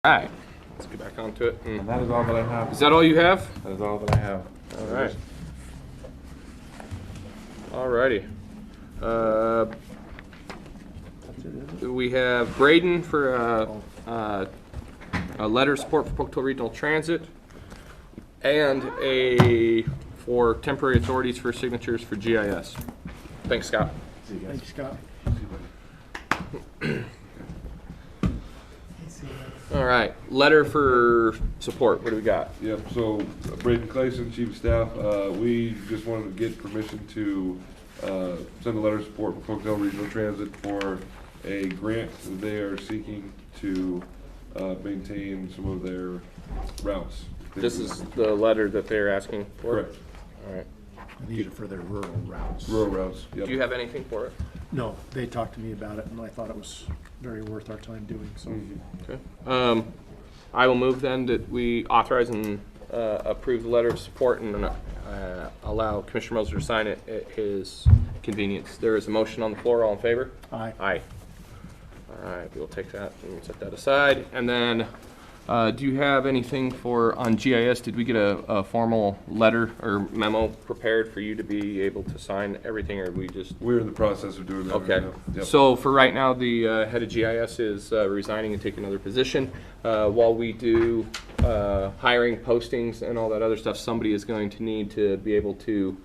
All right, let's get back onto it. And that is all that I have. Is that all you have? That is all that I have. All right. Alrighty. We have Braden for a letter of support for Pocatello Regional Transit, and for temporary authorities for signatures for GIS. Thanks, Scott. See you guys. Thanks, Scott. All right, letter for support. What do we got? Yep, so Braden Clayson, Chief of Staff, we just wanted to get permission to send a letter of support for Pocatello Regional Transit for a grant that they are seeking to maintain some of their routes. This is the letter that they're asking for? Correct. All right. These are for their rural routes. Rural routes, yep. Do you have anything for it? No, they talked to me about it, and I thought it was very worth our time doing so. Okay. I will move then that we authorize and approve the letter of support and allow Commissioner Moser to sign it at his convenience. There is a motion on the floor. All in favor? Aye. Aye. All right, we will take that and set that aside. And then, do you have anything on GIS? Did we get a formal letter or memo prepared for you to be able to sign everything, or we just? We're in the process of doing that Okay. right now. Yep. So for right now, the head of GIS is resigning and taking another position. While we do hiring, postings, and all that other stuff, somebody is going to need to be able to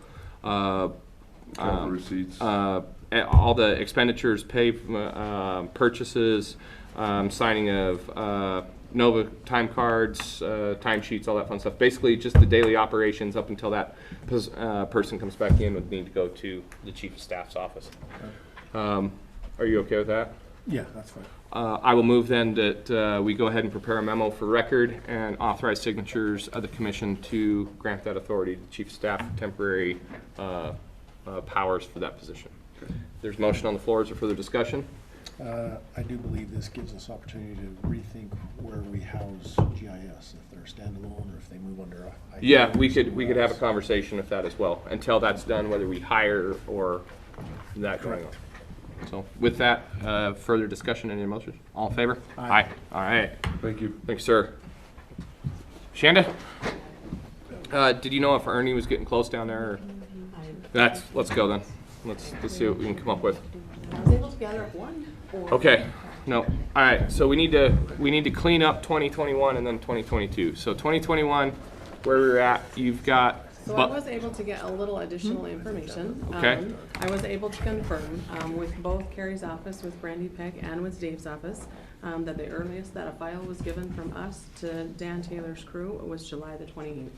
Receipts. all the expenditures, pay purchases, signing of Nova time cards, time sheets, all that fun stuff. Basically, just the daily operations up until that person comes back in would need to go to the Chief of Staff's office. Are you okay with that? Yeah, that's fine. I will move then that we go ahead and prepare a memo for record and authorize signatures of the commission to grant that authority to Chief of Staff temporary powers for that position. Okay. There's motion on the floor. Is there further discussion? I do believe this gives us opportunity to rethink where we house GIS, if they're standalone or if they move under a. Yeah, we could have a conversation with that as well. Until that's done, whether we hire or that going on. So with that, further discussion, any motions? All in favor? Aye. All right. Thank you. Thanks, sir. Shanda? Did you know if Ernie was getting close down there? Or? Let's go then. Let's see what we can come up with. I was able to gather up one. Okay. No. All right. So we need to clean up 2021 and then 2022. So 2021, where we're at, you've got. So I was able to get a little additional information. Okay. I was able to confirm with both Carrie's office, with Brandy Peck, and with Dave's office, that the earliest that a file was given from us to Dan Taylor's crew was July the 28th,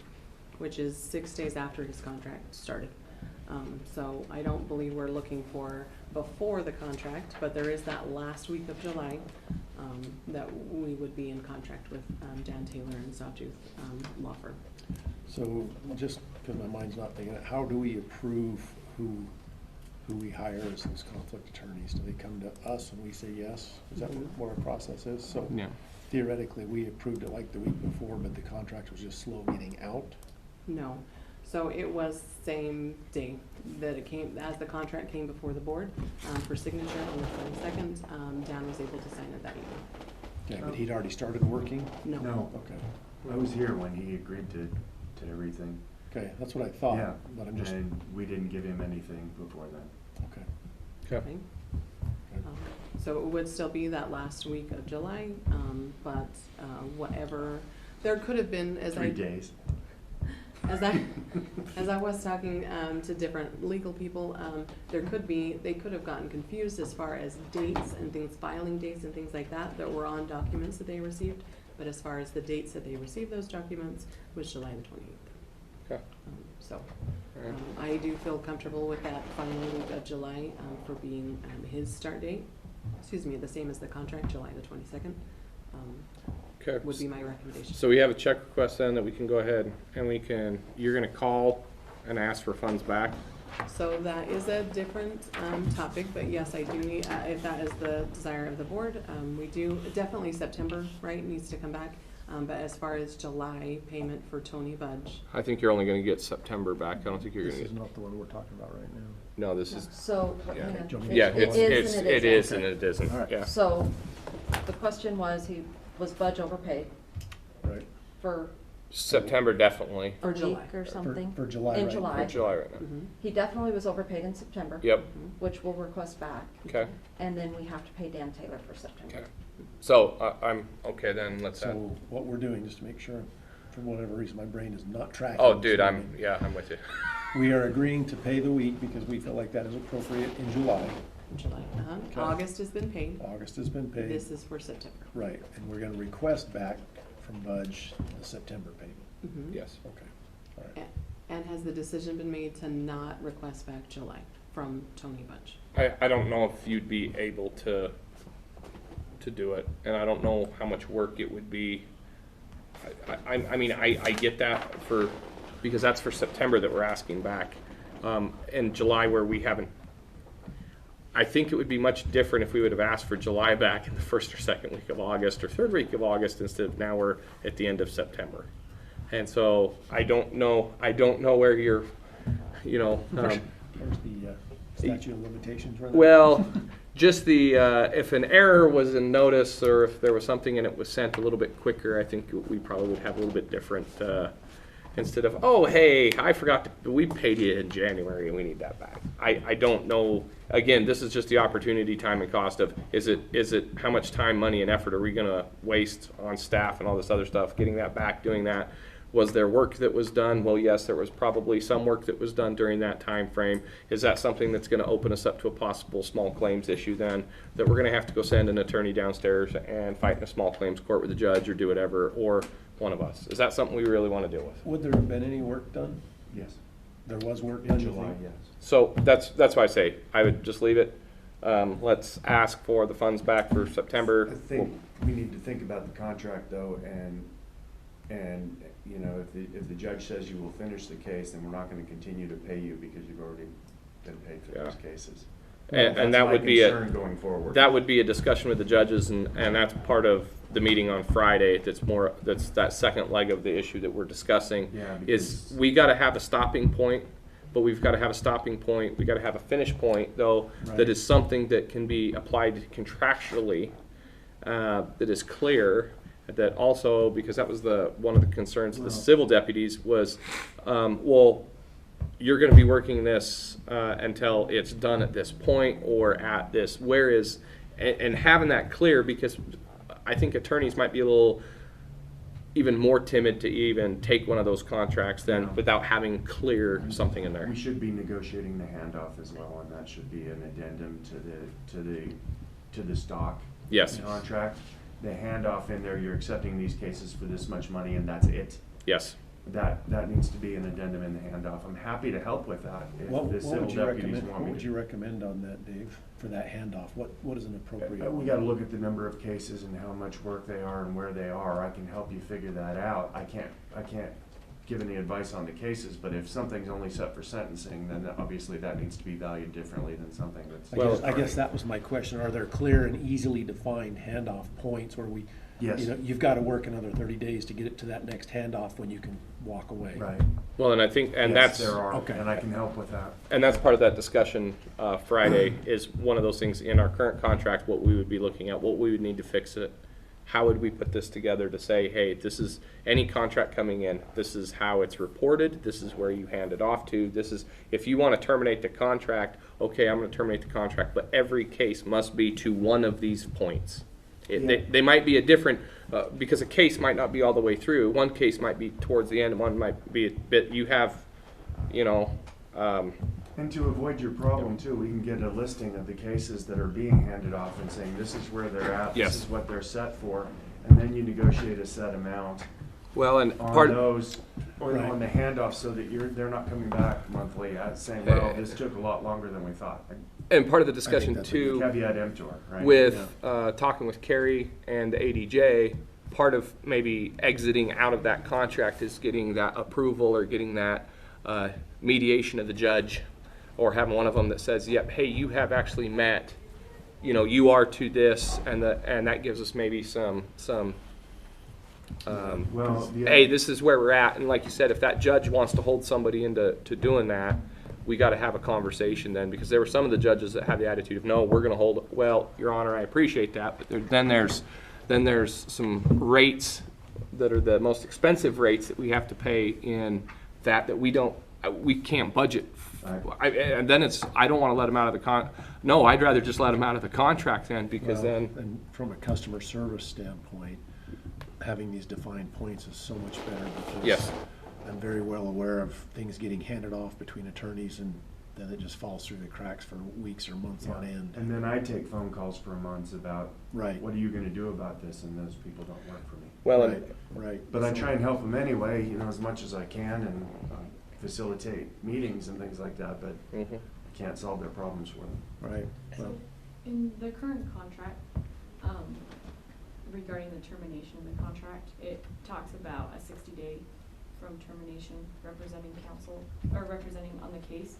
which is 6 days after his contract started. So I don't believe we're looking for before the contract, but there is that last week of July that we would be in contract with Dan Taylor and Sawtooth Law Firm. So just because my mind's not thinking it, how do we approve who we hire as those conflict attorneys? Do they come to us and we say yes? Is that what our process is? So Yeah. theoretically, we approved it like the week before, but the contract was just slow getting out? No. So it was same day that it came, as the contract came before the board for signature on the 22nd. Dan was able to sign it that evening. Okay, but he'd already started working? No. No, Okay. I was here when he agreed to everything. Okay, that's what I thought, Yeah, but I'm just, and we didn't give him anything before then. okay. Okay. Okay. So it would still be that last week of July, but whatever, there could have been, as 3 days. As I was talking to different legal people, they could have gotten confused as far as dates and things, filing dates and things like that were on documents that they received. But as far as the dates that they received those documents was July the 28th. Okay. I do feel comfortable with that final week of July for being his start date. Excuse me, the same as the contract, July the 22nd. Okay. Would be my recommendation. So we have a check request then that we can go ahead and you're going to call and ask for funds back. So that is a different topic, but yes, I do need, if that is the desire of the board, we do, definitely September, right, needs to come back. But as far as July payment for Tony Budge. I think you're only going to get September back. I don't think you're This going is to get. not the one we're talking about right now. No, this is. So, Yeah. hang on. Yeah, It is and it it is isn't. and it isn't. All right. Yeah. So, the question was, was Budge overpaid Right. for September definitely. Or a July. week or something? For July, In right. July. For July right now. He definitely was overpaid in September. Yep. Which we'll request back. Okay. And then we have to pay Dan Taylor for September. Okay. So I'm okay then. Let's. So what we're doing, just to make sure, for whatever reason, my brain is not tracking. Oh, this dude, I'm morning. with you. We are agreeing to pay the week because we feel like that is appropriate in July. July. Okay. August has been paid. August has been paid. This is for September. Right, and we're gonna request back from Budge the September payment. Mhm. Yes. Okay, all right. And has the decision been made to not request back July from Tony Bunch? I don't know if you'd be able to do it, and I don't know how much work it would be. I mean, I get that because that's for September that we're asking back. In July where we haven't, I think it would be much different if we would have asked for July back in the first or second week of August or third week of August instead of now we're at the end of September. And so I don't know where you're, Where's the statute of limitations running? well, just the, if an error was in notice or if there was something and it was sent a little bit quicker, I think we probably would have a little bit different, instead of, oh, hey, I forgot we paid you in January and we need that back. I don't know, again, this is just the opportunity, time and cost of, is it, how much time, money and effort are we gonna waste on staff and all this other stuff, getting that back, doing that? Was there work that was done? Well, yes, there was probably some work that was done during that time frame. Is that something that's going to open us up to a possible small claims issue then? That we're going to have to go send an attorney downstairs and fight in a small claims court with a judge or do whatever, or one of us? Is that something we really want to deal with? Would there have been any work done? Yes. There was work In done, you July, think? yes. So that's why I say I would just leave it. Let's ask for the funds back for September. I think we need to think about the contract though, and, you know, if the judge says you will finish the case, then we're not gonna continue to pay you because you've already been paid for those cases. And that That's my would be concern going forward. that would be a discussion with the judges, and that's part of the meeting on Friday. That's that second leg of the issue that we're discussing. Yeah, Is because- we got to have a stopping point, but we've got to have a stopping point. We got to have a finish point, though, Right. that is something that can be applied contractually, that is clear. That also, because that was one of the concerns of the civil deputies was, well, you're going to be working this until it's done at this point or at this. And having that clear, because I think attorneys might be a little even more timid to even take one of those contracts than without having clear something in there. We should be negotiating the handoff as well, and that should be an addendum to the stock Yes. contract. The handoff in there, you're accepting these cases for this much money and that's it. Yes. That needs to be an addendum in the handoff. I'm happy to help with that if What the would civil you deputies recommend, want what me would to. you recommend on that, Dave, for that handoff? What is an appropriate? We gotta look at the number of cases and how much work they are and where they are. I can help you figure that out. I can't give any advice on the cases, but if something's only set for sentencing, then obviously that needs to be valued differently than something that's. I guess that was my question. Are there clear and easily defined handoff points where we, Yes. you've got to work another 30 days to get it to that next handoff when you can walk away? Right. Well, and I think, and Yes, that's, there are, okay. and I can help with that. and that's part of that discussion Friday is one of those things in our current contract, what we would be looking at, what we would need to fix it. How would we put this together to say, hey, this is any contract coming in, this is how it's reported, this is where you hand it off to, this is, if you want to terminate the contract, okay, I'm going to terminate the contract, but every case must be to one of these points. They might be a different, because a case might not be all the way through. One case might be towards the end, one might be a bit, you have, And to avoid your problem too, we can get a listing of the cases that are being handed off and saying, this is where they're at, Yes. this is what they're set for, and then you negotiate a set amount well, and on part those, or Right. on the handoff, so that they're not coming back monthly saying, well, this took a lot longer than we thought. and part of the discussion that's a too. Caveat emptor, right? With talking with Kerry and the ADJ, part of maybe exiting out of that contract is getting that approval or getting that mediation of the judge, or having one of them that says, yep, hey, you have actually met, you are to this, and that gives us maybe some Well, yeah. hey, this is where we're at. And like you said, if that judge wants to hold somebody into doing that, we got to have a conversation then, because there were some of the judges that had the attitude of, no, we're going to hold, well, Your Honor, I appreciate that, but then there's Then there's some rates that are the most expensive rates that we have to pay in that we can't budget. And then I don't want to let them out of the no, I'd rather just let them out of the contract then, because Well, then, and from a customer service standpoint, having these defined points is so much better because yes. I'm very well aware of things getting handed off between attorneys and then it just falls through the cracks for weeks or months on end. And then I take phone calls for months about, Right. what are you gonna do about this? And those people don't work for me. Well, Right, right. But I try and help them anyway, as much as I can, and facilitate meetings and things like that, but mhm. can't solve their problems for them. Right. So, Well, in the current contract, regarding the termination of the contract, it talks about a 60-day from termination representing counsel, or representing on the case,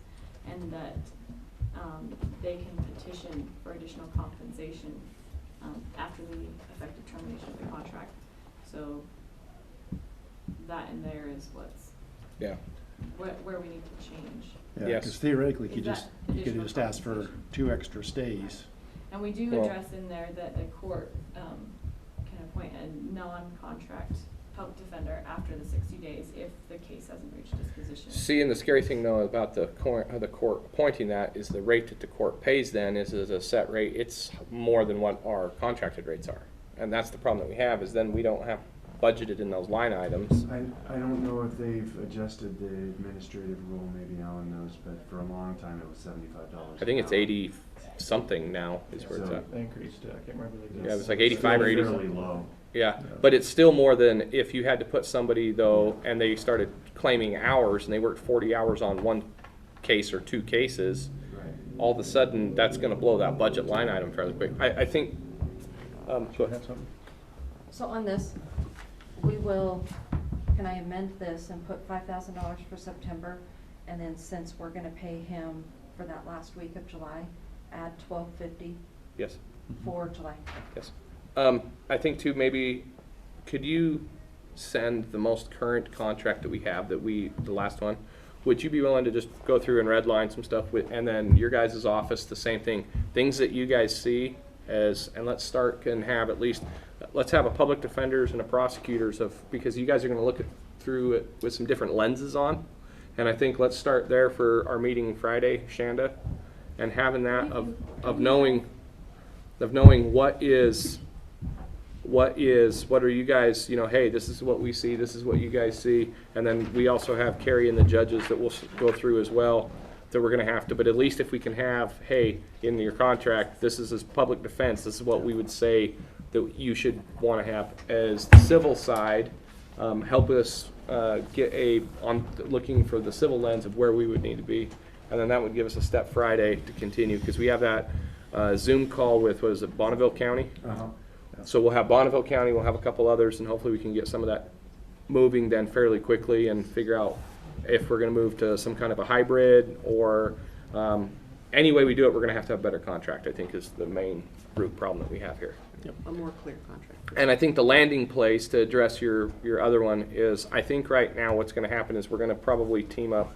and that they can petition for additional compensation after the effective termination of the contract. So that in there is Yeah. where we need to change. yeah, Yes. because theoretically, Is you that could additional just ask for compensation? 2 extra stays. And we do Well- address in there that the court can appoint a non-contract public defender after the 60 days if the case hasn't reached disposition. See, and the scary thing though about the court appointing that is the rate that the court pays then is a set rate. It's more than what our contracted rates are. And that's the problem that we have, is then we don't have budgeted in those line items. I don't know if they've adjusted the administrative rule, maybe Alan knows, but for a long time it was $75. I think it's an hour. 80 something now is where it's So- at. They increased it, I can't remember the exact. Yeah, it was like 85 or 80 Still something. fairly low. Yeah, but it's still more than if you had to put somebody though, and they started claiming hours and they worked 40 hours on one case or 2 cases, Right. all of a sudden that's gonna blow that budget line item fairly quick. I think, go Have ahead. something? So on this, can I amend this and put $5,000 for September? And then since we're gonna pay him for that last week of July, add $12.50 Yes, for July. yes. I think too, maybe, could you send the most current contract that we have, the last one? Would you be willing to just go through and redline some stuff with, and then your guys' office, the same thing, things that you guys see as, and let's start and have at least, let's have a public defenders and a prosecutors because you guys are gonna look through it with some different lenses on. And I think let's start there for our meeting Friday, Shanda, and having that of knowing what are you guys, hey, this is what we see, this is what you guys see. And then we also have Carrie and the judges that we'll go through as well, that we're gonna have to, but at least if we can have, hey, in your contract, this is as public defense, this is what we would say that you should wanna have as the civil side, help us looking for the civil lens of where we would need to be. And then that would give us a step Friday to continue, because we have that Zoom call with, what is it, Bonneville County? Uh-huh. So we'll have Bonneville County, we'll have a couple others, and hopefully we can get some of that moving then fairly quickly and figure out if we're gonna move to some kind of a hybrid or any way we do it, we're gonna have to have a better contract, I think is the main root problem that we have here. A more clear contract. And I think the landing place to address your other one is, I think right now what's gonna happen is we're gonna probably team up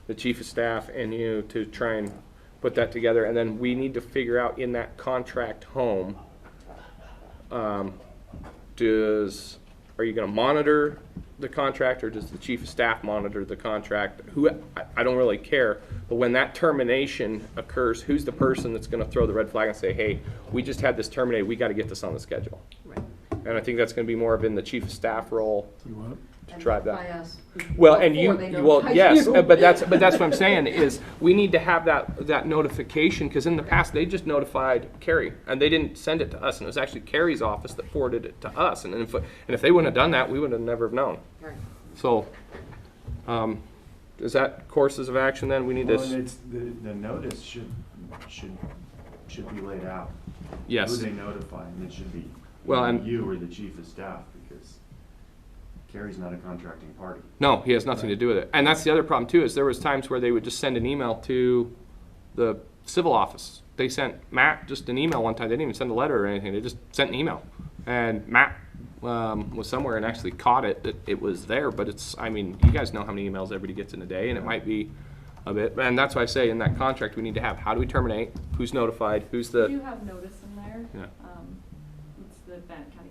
the chief of staff and you to try and put that together, and then we need to figure out in that contract home, are you gonna monitor the contract, or does the chief of staff monitor the contract? I don't really care, but when that termination occurs, who's the person that's gonna throw the red flag and say, hey, we just had this terminated, we gotta get this on the schedule? Right. And I think that's gonna be more of in the chief of staff role You want? to And drive by that. us. Well, and Before they well, notify yes, you. but that's what I'm saying is we need to have that notification, because in the past they just notified Carrie and they didn't send it to us, and it was actually Carrie's office that forwarded it to us, and if they wouldn't have done that, we would have never have known. Right. So, is that courses of action then? We need Well, this. and it's, the notice should be laid out. Yes. Who they notify, and it should be Well, and- you or the chief of staff, because Carrie's not a contracting party. No, he has nothing to do with it. And that's the other problem too, is there was times where they would just send an email to the civil office. They sent Matt just an email one time. They didn't even send a letter or anything. They just sent an email. And Matt was somewhere and actually caught it, that it was there. But you guys know how many emails everybody gets in a day, and it might be a bit. And that's why I say in that contract we need to have, how do we terminate? Who's notified? Who's We the, do have notice in there. Yeah. It's the Bannock County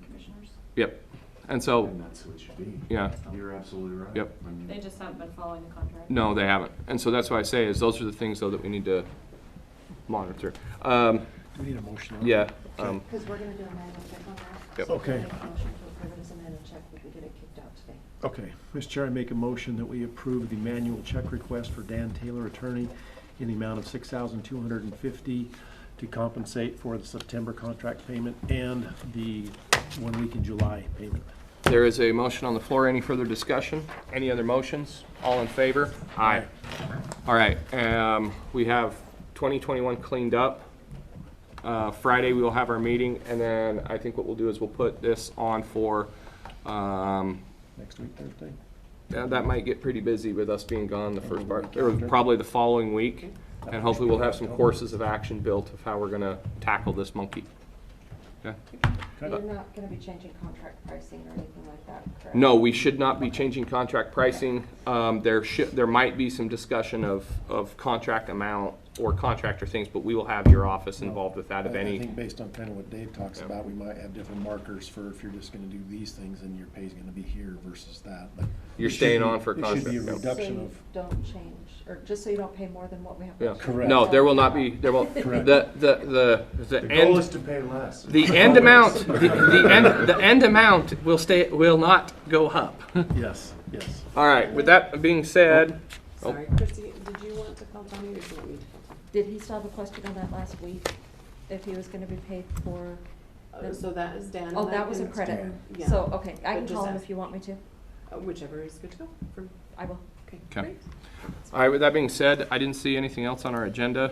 Yep. And so, And that's what it should be. yeah, You're absolutely right. Yep. I mean, They just haven't been following the contract. no, they haven't. And so that's why I say is those are the things though that we need to monitor. Do we need a motion on that? Yeah. Because we're gonna do a manual check on that. Yep. So if we Okay. make a motion to approve it as a manual check, we can get it kicked out today. Okay, Mr. Chair, I make a motion that we approve the manual check request for Dan Taylor, attorney, in the amount of $6,250 to compensate for the September contract payment and the 1 week in July payment. There is a motion on the floor. Any further discussion? Any other motions? All in favor? Aye. All right, we have 2021 cleaned up. Friday, we will have our meeting, and then I think what we'll do is we'll put this on for, Next week, Thursday? that might get pretty busy with us being gone the first part, or probably the following week. And hopefully we'll have some courses of action built of how we're gonna tackle this monkey. Okay? You're not gonna be changing contract pricing or anything like that, correct? No, we should not be changing contract pricing. There might be some discussion of contract amount or contractor things, but we will have your office involved with that if I any. think based on kind of what Dave talks Yeah. about, we might have different markers for if you're just gonna do these things and your pay's gonna be here versus that. But You're it should staying be- on for It should be a contract, yeah. So reduction you of, don't change, or just so you don't pay more than what we have. Yeah. left. Correct. No, there will not be, there will, Correct. the The goal end, is to pay less. the end amount, the end amount will not go up. yes, yes. All right, with that being said, Sorry, Christie, did you want to comment on it or do you want me to? Did he still have a question on that last week? If he was gonna be paid for? So that is Dan. Oh, and I that was a can- credit. Yeah. So, okay, I But can just call him ask. if you want me to. Whichever is good to go. For, I will. okay, Okay. great. all right, with that being said, I didn't see anything else on our agenda.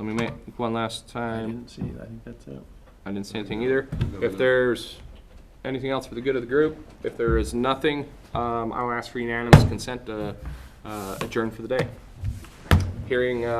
Let me make one last I time. didn't see it, I think that's it. I didn't see anything either. If there's anything else for the good of the group, if there is nothing, I'll ask for unanimous consent to adjourn for the day. Hearing